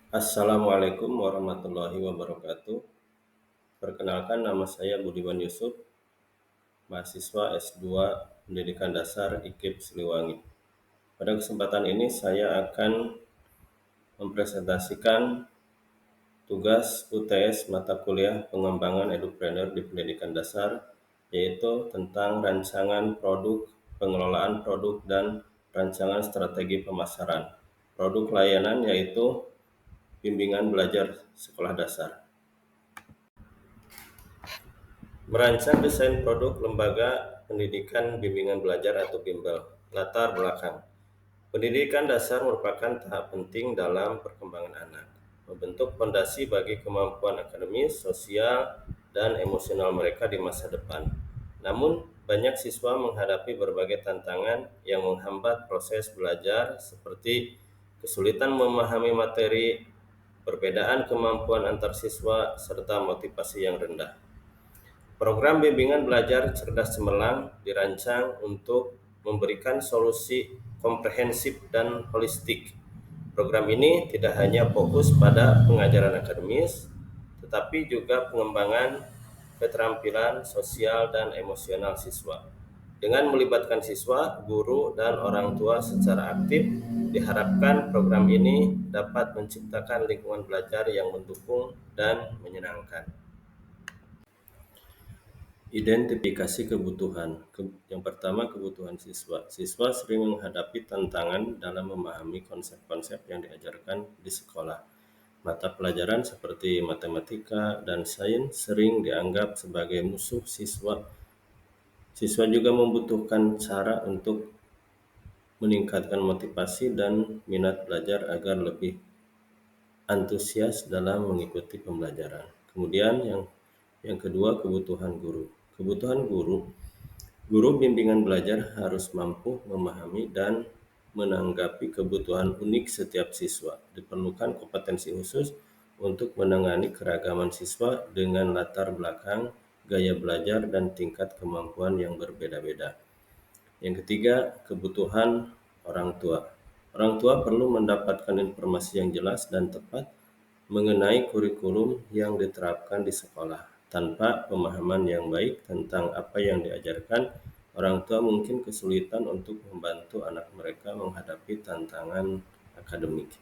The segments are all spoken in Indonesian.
Assalamualaikum warahmatullahi wabarakatuh. Perkenalkan, nama saya Budiman Yusuf, mahasiswa S2 Pendidikan Dasar IKIP Siliwangi. Pada kesempatan ini saya akan mempresentasikan tugas UTS mata kuliah pengembangan edupreneur di pendidikan dasar, yaitu tentang rancangan produk, pengelolaan produk, dan rancangan strategi pemasaran. Produk layanan yaitu bimbingan belajar sekolah dasar. Merancang desain produk lembaga pendidikan bimbingan belajar atau bimbel. Latar belakang. Pendidikan dasar merupakan tahap penting dalam perkembangan anak, membentuk fondasi bagi kemampuan akademis, sosial, dan emosional mereka di masa depan. Namun, banyak siswa menghadapi berbagai tantangan yang menghambat proses belajar seperti kesulitan memahami materi, perbedaan kemampuan antar siswa, serta motivasi yang rendah. Program bimbingan belajar cerdas cemerlang dirancang untuk memberikan solusi komprehensif dan holistik. Program ini tidak hanya fokus pada pengajaran akademis, tetapi juga pengembangan keterampilan sosial dan emosional siswa. Dengan melibatkan siswa, guru, dan orang tua secara aktif, diharapkan program ini dapat menciptakan lingkungan belajar yang mendukung dan menyenangkan. Identifikasi kebutuhan. Yang pertama, kebutuhan siswa. Siswa sering menghadapi tantangan dalam memahami konsep-konsep yang diajarkan di sekolah. Mata pelajaran seperti matematika dan sains sering dianggap sebagai musuh siswa. Siswa juga membutuhkan cara untuk meningkatkan motivasi dan minat belajar agar lebih antusias dalam mengikuti pembelajaran. Kemudian yang kedua, kebutuhan guru. Kebutuhan guru. Guru bimbingan belajar harus mampu memahami dan menanggapi kebutuhan unik setiap siswa. Diperlukan kompetensi khusus untuk menangani keragaman siswa dengan latar belakang, gaya belajar, dan tingkat kemampuan yang berbeda-beda. Yang ketiga, kebutuhan orang tua. Orang tua perlu mendapatkan informasi yang jelas dan tepat mengenai kurikulum yang diterapkan di sekolah. Tanpa pemahaman yang baik tentang apa yang diajarkan, orang tua mungkin kesulitan untuk membantu anak mereka menghadapi tantangan akademik.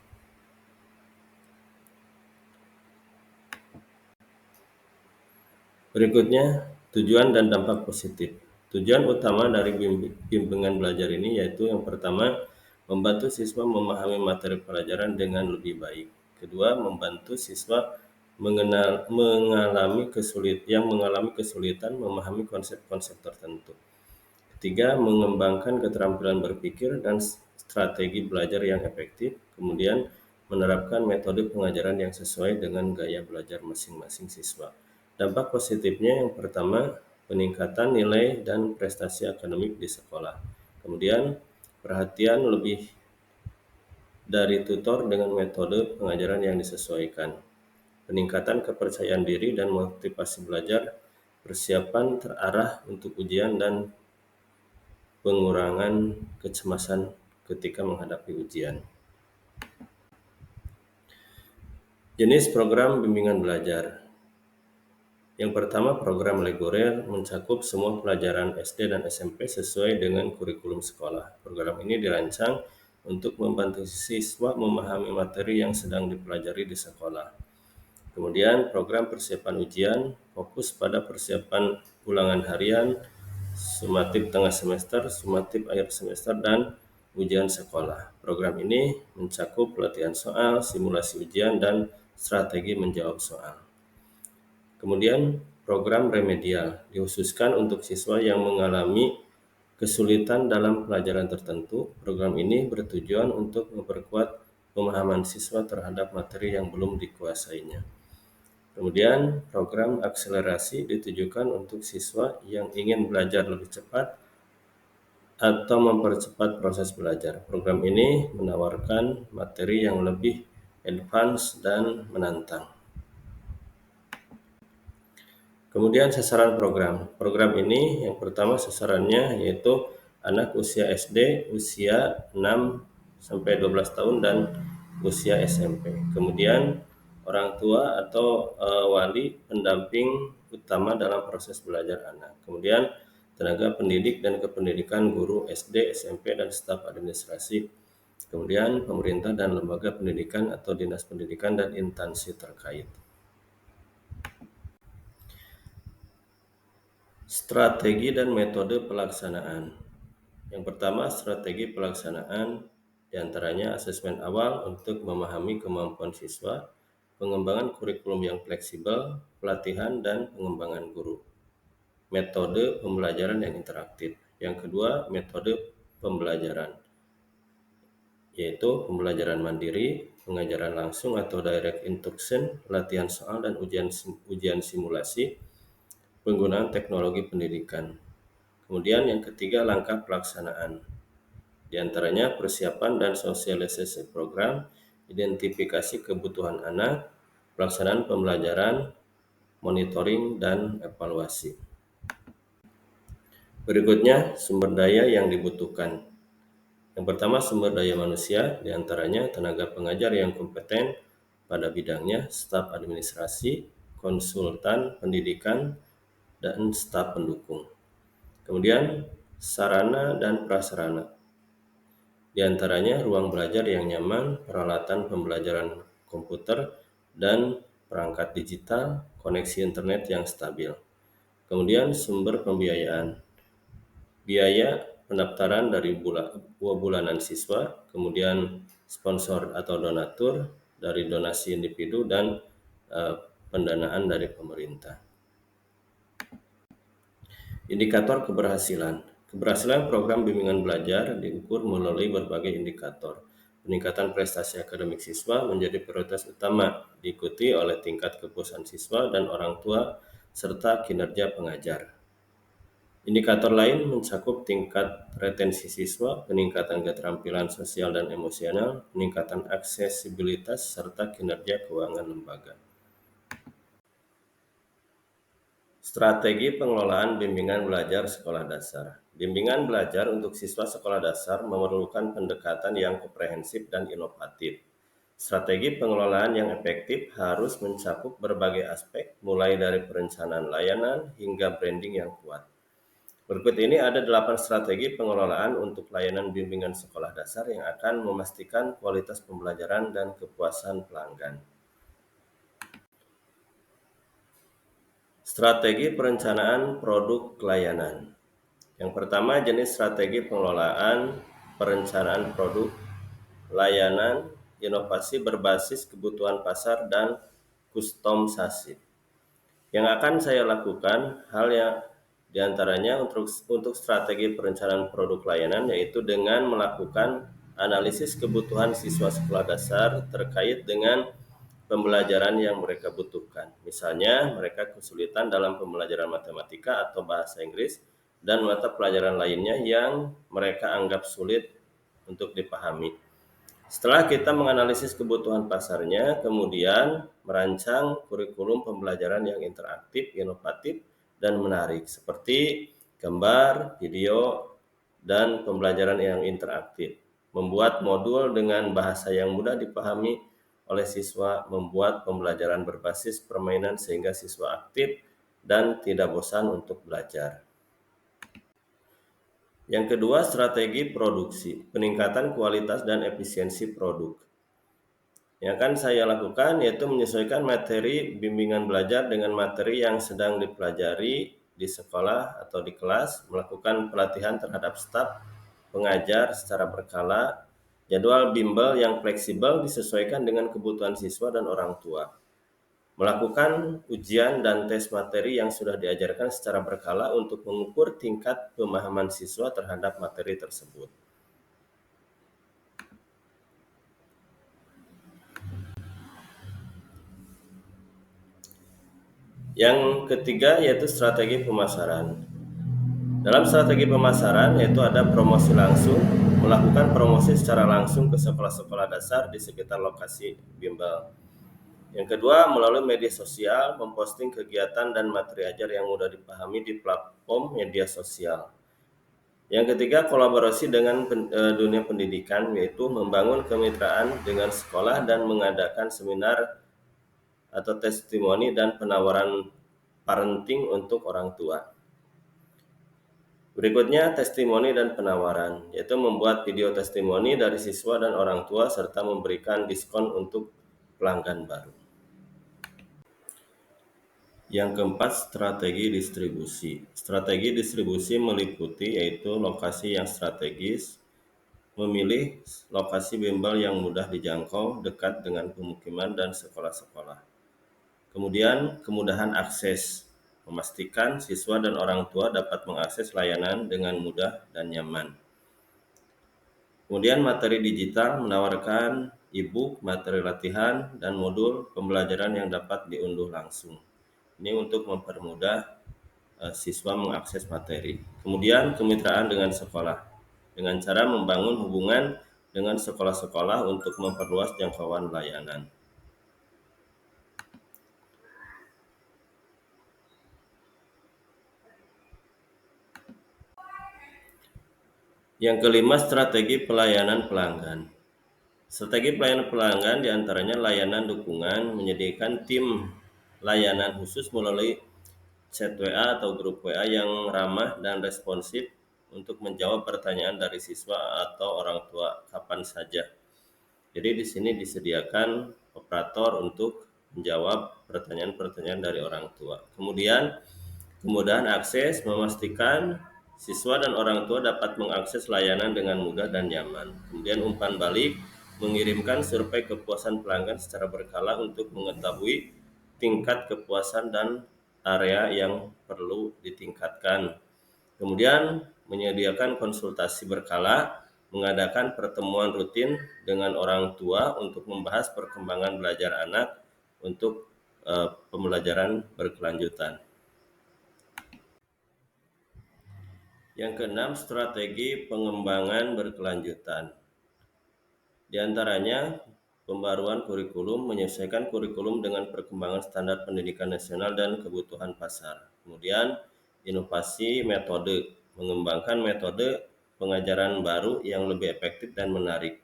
Berikutnya, tujuan dan dampak positif. Tujuan utama dari bimbingan belajar ini yaitu yang pertama, membantu siswa memahami materi pelajaran dengan lebih baik. Kedua, membantu siswa mengalami kesulitan memahami konsep-konsep tertentu. Ketiga, mengembangkan keterampilan berpikir dan strategi belajar yang efektif. Kemudian, menerapkan metode pengajaran yang sesuai dengan gaya belajar masing-masing siswa. Dampak positifnya yang pertama, peningkatan nilai dan prestasi akademik di sekolah. Kemudian, perhatian lebih dari tutor dengan metode pengajaran yang disesuaikan. Peningkatan kepercayaan diri dan motivasi belajar, persiapan terarah untuk ujian, dan pengurangan kecemasan ketika menghadapi ujian. Jenis program bimbingan belajar. Yang pertama, program reguler mencakup semua pelajaran SD dan SMP sesuai dengan kurikulum sekolah. Program ini dirancang untuk membantu siswa memahami materi yang sedang dipelajari di sekolah. Kemudian, program persiapan ujian fokus pada persiapan ulangan harian, sumatif tengah semester, sumatif akhir semester, dan ujian sekolah. Program ini mencakup pelatihan soal, simulasi ujian, dan strategi menjawab soal. Kemudian, program remedial dikhususkan untuk siswa yang mengalami kesulitan dalam pelajaran tertentu. Program ini bertujuan untuk memperkuat pemahaman siswa terhadap materi yang belum dikuasainya. Kemudian, program akselerasi ditujukan untuk siswa yang ingin belajar lebih cepat atau mempercepat proses belajar. Program ini menawarkan materi yang lebih advance dan menantang. Kemudian sasaran program. Program ini yang pertama sasarannya yaitu anak usia SD, usia 6 sampai 12 tahun, dan usia SMP. Kemudian orang tua atau wali pendamping utama dalam proses belajar anak. Kemudian tenaga pendidik dan kependidikan guru SD, SMP, dan staf administrasi. Kemudian pemerintah dan lembaga pendidikan atau dinas pendidikan dan instansi terkait. Strategi dan metode pelaksanaan. Yang pertama, strategi pelaksanaan diantaranya asesmen awal untuk memahami kemampuan siswa, pengembangan kurikulum yang fleksibel, pelatihan dan pengembangan guru. Metode pembelajaran yang interaktif. Yang kedua, metode pembelajaran, yaitu pembelajaran mandiri, pengajaran langsung atau direct instruction, latihan soal dan ujian simulasi, penggunaan teknologi pendidikan. Kemudian yang ketiga, langkah pelaksanaan. Di antaranya persiapan dan sosialisasi program, identifikasi kebutuhan anak, pelaksanaan pembelajaran, monitoring, dan evaluasi. Berikutnya, sumber daya yang dibutuhkan. Yang pertama, sumber daya manusia, di antaranya tenaga pengajar yang kompeten pada bidangnya, staf administrasi, konsultan pendidikan, dan staf pendukung. Kemudian, sarana dan prasarana. Di antaranya ruang belajar yang nyaman, peralatan pembelajaran komputer, dan perangkat digital, koneksi internet yang stabil. Kemudian sumber pembiayaan. Biaya pendaftaran dari bulanan siswa, kemudian sponsor atau donatur dari donasi individu, dan pendanaan dari pemerintah. Indikator keberhasilan. Keberhasilan program bimbingan belajar diukur melalui berbagai indikator. Peningkatan prestasi akademik siswa menjadi prioritas utama, diikuti oleh tingkat kepuasan siswa dan orang tua, serta kinerja pengajar. Indikator lain mencakup tingkat retensi siswa, peningkatan keterampilan sosial dan emosional, peningkatan aksesibilitas, serta kinerja keuangan lembaga. Strategi pengelolaan bimbingan belajar sekolah dasar. Bimbingan belajar untuk siswa sekolah dasar memerlukan pendekatan yang komprehensif dan inovatif. Strategi pengelolaan yang efektif harus mencakup berbagai aspek, mulai dari perencanaan layanan hingga branding yang kuat. Berikut ini ada 8 strategi pengelolaan untuk layanan bimbingan sekolah dasar yang akan memastikan kualitas pembelajaran dan kepuasan pelanggan. Strategi perencanaan produk layanan. Yang pertama, jenis strategi pengelolaan perencanaan produk layanan inovasi berbasis kebutuhan pasar dan kustomisasi. Yang akan saya lakukan hal yang diantaranya untuk strategi perencanaan produk layanan, yaitu dengan melakukan analisis kebutuhan siswa sekolah dasar terkait dengan pembelajaran yang mereka butuhkan. Misalnya, mereka kesulitan dalam pembelajaran matematika atau bahasa Inggris dan mata pelajaran lainnya yang mereka anggap sulit untuk dipahami. Setelah kita menganalisis kebutuhan pasarnya, kemudian merancang kurikulum pembelajaran yang interaktif, inovatif, dan menarik, seperti gambar, video, dan pembelajaran yang interaktif. Membuat modul dengan bahasa yang mudah dipahami oleh siswa, membuat pembelajaran berbasis permainan sehingga siswa aktif dan tidak bosan untuk belajar. Yang kedua, strategi produksi, peningkatan kualitas dan efisiensi produk. Yang akan saya lakukan yaitu menyesuaikan materi bimbingan belajar dengan materi yang sedang dipelajari di sekolah atau di kelas, melakukan pelatihan terhadap staf pengajar secara berkala, jadwal bimbel yang fleksibel disesuaikan dengan kebutuhan siswa dan orang tua. Melakukan ujian dan tes materi yang sudah diajarkan secara berkala untuk mengukur tingkat pemahaman siswa terhadap materi tersebut. Yang ketiga yaitu strategi pemasaran. Dalam strategi pemasaran yaitu ada promosi langsung, melakukan promosi secara langsung ke sekolah-sekolah dasar di sekitar lokasi bimbel. Yang kedua, melalui media sosial, memposting kegiatan dan materi ajar yang mudah dipahami di platform media sosial. Yang ketiga, kolaborasi dengan dunia pendidikan, yaitu membangun kemitraan dengan sekolah dan mengadakan seminar atau testimoni dan penawaran parenting untuk orang tua. Berikutnya, testimoni dan penawaran, yaitu membuat video testimoni dari siswa dan orang tua serta memberikan diskon untuk pelanggan baru. Yang keempat, strategi distribusi. Strategi distribusi meliputi yaitu lokasi yang strategis, memilih lokasi bimbel yang mudah dijangkau, dekat dengan pemukiman dan sekolah-sekolah. Kemudian, kemudahan akses, memastikan siswa dan orang tua dapat mengakses layanan dengan mudah dan nyaman. Kemudian, materi digital menawarkan e-book, materi latihan, dan modul pembelajaran yang dapat diunduh langsung. Ini untuk mempermudah siswa mengakses materi. Kemudian, kemitraan dengan sekolah dengan cara membangun hubungan dengan sekolah-sekolah untuk memperluas jangkauan layanan. Yang kelima, strategi pelayanan pelanggan. Strategi pelayanan pelanggan diantaranya layanan dukungan, menyediakan tim layanan khusus melalui chat WA atau grup WA yang ramah dan responsif untuk menjawab pertanyaan dari siswa atau orang tua kapan saja. Jadi di sini disediakan operator untuk menjawab pertanyaan-pertanyaan dari orang tua. Kemudian, kemudahan akses memastikan siswa dan orang tua dapat mengakses layanan dengan mudah dan nyaman. Kemudian umpan balik mengirimkan survei kepuasan pelanggan secara berkala untuk mengetahui tingkat kepuasan dan area yang perlu ditingkatkan. Kemudian menyediakan konsultasi berkala, mengadakan pertemuan rutin dengan orang tua untuk membahas perkembangan belajar anak untuk pembelajaran berkelanjutan. Yang keenam, strategi pengembangan berkelanjutan. Di antaranya, pembaruan kurikulum, menyesuaikan kurikulum dengan perkembangan standar pendidikan nasional dan kebutuhan pasar. Kemudian, inovasi metode, mengembangkan metode pengajaran baru yang lebih efektif dan menarik.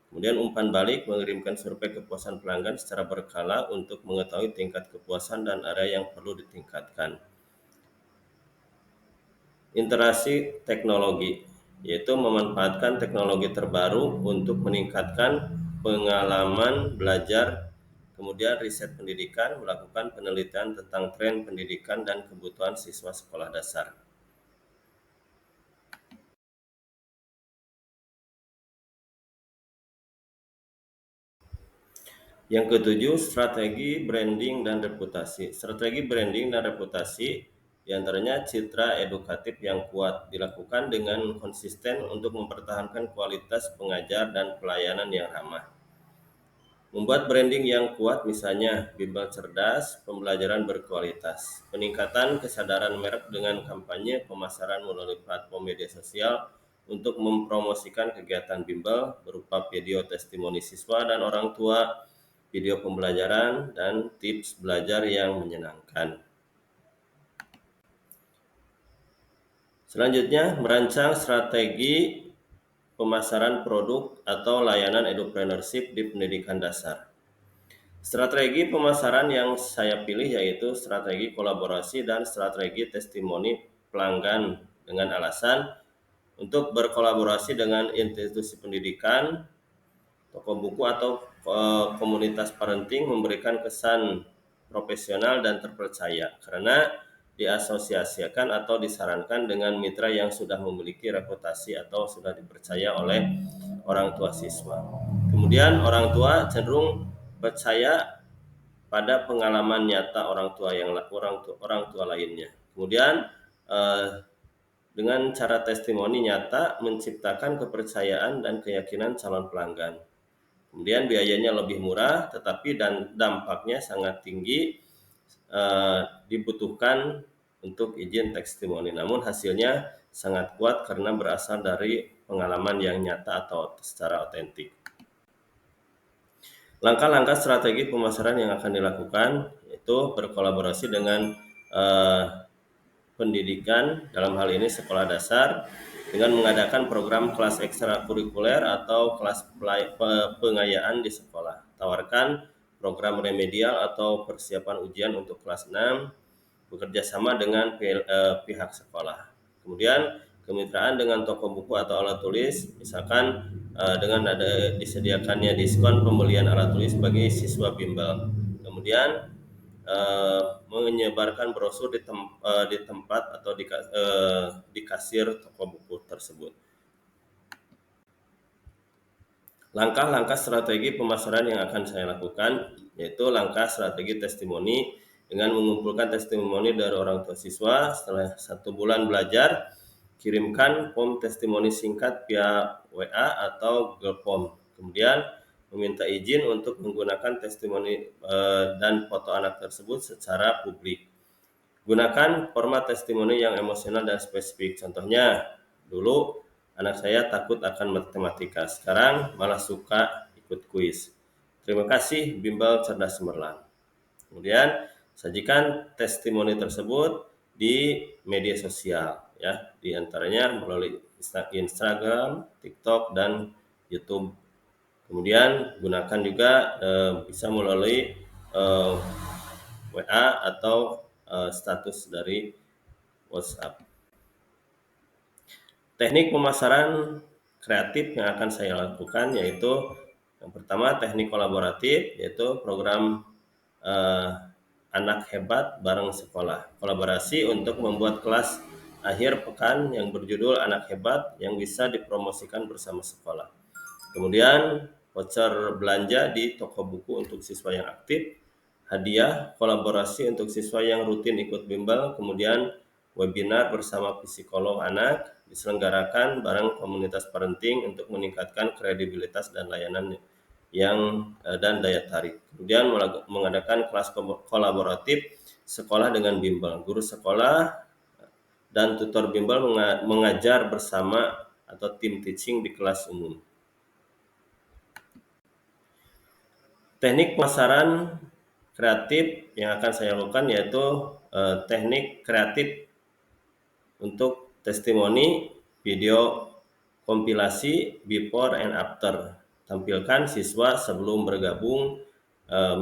Kemudian umpan balik, mengirimkan survei kepuasan pelanggan secara berkala untuk mengetahui tingkat kepuasan dan area yang perlu ditingkatkan. Interaksi teknologi, yaitu memanfaatkan teknologi terbaru untuk meningkatkan pengalaman belajar, kemudian riset pendidikan, melakukan penelitian tentang tren pendidikan dan kebutuhan siswa sekolah dasar. Yang ketujuh, strategi branding dan reputasi. Strategi branding dan reputasi diantaranya citra edukatif yang kuat dilakukan dengan konsisten untuk mempertahankan kualitas pengajar dan pelayanan yang ramah. Membuat branding yang kuat misalnya bimbel cerdas, pembelajaran berkualitas, peningkatan kesadaran merek dengan kampanye pemasaran melalui platform media sosial untuk mempromosikan kegiatan bimbel berupa video testimoni siswa dan orang tua, video pembelajaran, dan tips belajar yang menyenangkan. Selanjutnya, merancang strategi pemasaran produk atau layanan edupreneurship di pendidikan dasar. Strategi pemasaran yang saya pilih yaitu strategi kolaborasi dan strategi testimoni pelanggan dengan alasan untuk berkolaborasi dengan institusi pendidikan, toko buku atau komunitas parenting memberikan kesan profesional dan terpercaya karena diasosiasikan atau disarankan dengan mitra yang sudah memiliki reputasi atau sudah dipercaya oleh orang tua siswa. Kemudian orang tua cenderung percaya pada pengalaman nyata orang tua lainnya. Kemudian dengan cara testimoni nyata menciptakan kepercayaan dan keyakinan calon pelanggan. Kemudian biayanya lebih murah, tetapi dan dampaknya sangat tinggi dibutuhkan untuk izin testimoni. Namun hasilnya sangat kuat karena berasal dari pengalaman yang nyata atau secara otentik. Langkah-langkah strategi pemasaran yang akan dilakukan yaitu berkolaborasi dengan pendidikan, dalam hal ini sekolah dasar, dengan mengadakan program kelas ekstrakurikuler atau kelas pengayaan di sekolah. Tawarkan program remedial atau persiapan ujian untuk kelas 6, bekerja sama dengan pihak sekolah. Kemudian kemitraan dengan toko buku atau alat tulis, misalkan dengan ada disediakannya diskon pembelian alat tulis bagi siswa bimbel. Kemudian menyebarkan brosur di tempat atau di kasir toko buku tersebut. Langkah-langkah strategi pemasaran yang akan saya lakukan yaitu langkah strategi testimoni dengan mengumpulkan testimoni dari orang tua siswa. Setelah 1 bulan belajar, kirimkan form testimoni singkat via WA atau Google Form. Kemudian meminta izin untuk menggunakan testimoni dan foto anak tersebut secara publik. Gunakan format testimoni yang emosional dan spesifik. Contohnya, dulu anak saya takut akan matematika, sekarang malah suka ikut kuis. Terima kasih Bimbel Cerdas Cemerlang. Kemudian sajikan testimoni tersebut di media sosial, ya, di antaranya melalui Instagram, TikTok, dan YouTube. Kemudian gunakan juga bisa melalui WA atau status dari WhatsApp. Teknik pemasaran kreatif yang akan saya lakukan yaitu yang pertama teknik kolaboratif, yaitu program anak hebat bareng sekolah. Kolaborasi untuk membuat kelas akhir pekan yang berjudul Anak Hebat yang bisa dipromosikan bersama sekolah. Kemudian voucher belanja di toko buku untuk siswa yang aktif, hadiah kolaborasi untuk siswa yang rutin ikut bimbel, kemudian webinar bersama psikolog anak diselenggarakan bareng komunitas parenting untuk meningkatkan kredibilitas dan layanan dan daya tarik. Kemudian mengadakan kelas kolaboratif sekolah dengan bimbel. Guru sekolah dan tutor bimbel mengajar bersama atau tim teaching di kelas umum. Teknik pemasaran kreatif yang akan saya lakukan yaitu teknik kreatif untuk testimoni video kompilasi before and after. Tampilkan siswa sebelum bergabung,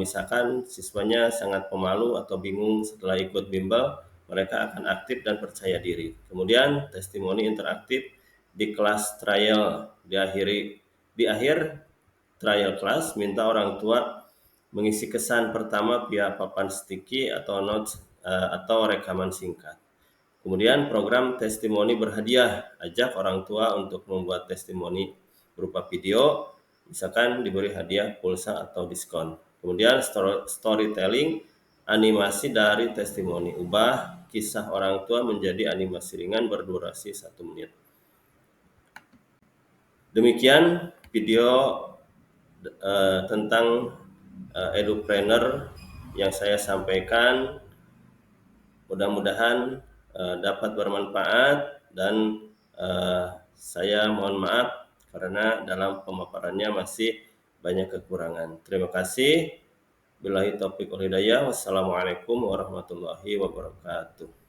misalkan siswanya sangat pemalu atau bingung setelah ikut bimbel, mereka akan aktif dan percaya diri. Kemudian testimoni interaktif di kelas trial di akhir trial kelas, minta orang tua mengisi kesan pertama via papan sticky atau notes atau rekaman singkat. Kemudian program testimoni berhadiah, ajak orang tua untuk membuat testimoni berupa video, misalkan diberi hadiah pulsa atau diskon. Kemudian storytelling, animasi dari testimoni, ubah kisah orang tua menjadi animasi ringan berdurasi 1 menit. Demikian video tentang edupreneur yang saya sampaikan. Mudah-mudahan dapat bermanfaat dan saya mohon maaf karena dalam pemaparannya masih banyak kekurangan. Terima kasih. Billahi taufiq wal hidayah. Wassalamualaikum warahmatullahi wabarakatuh.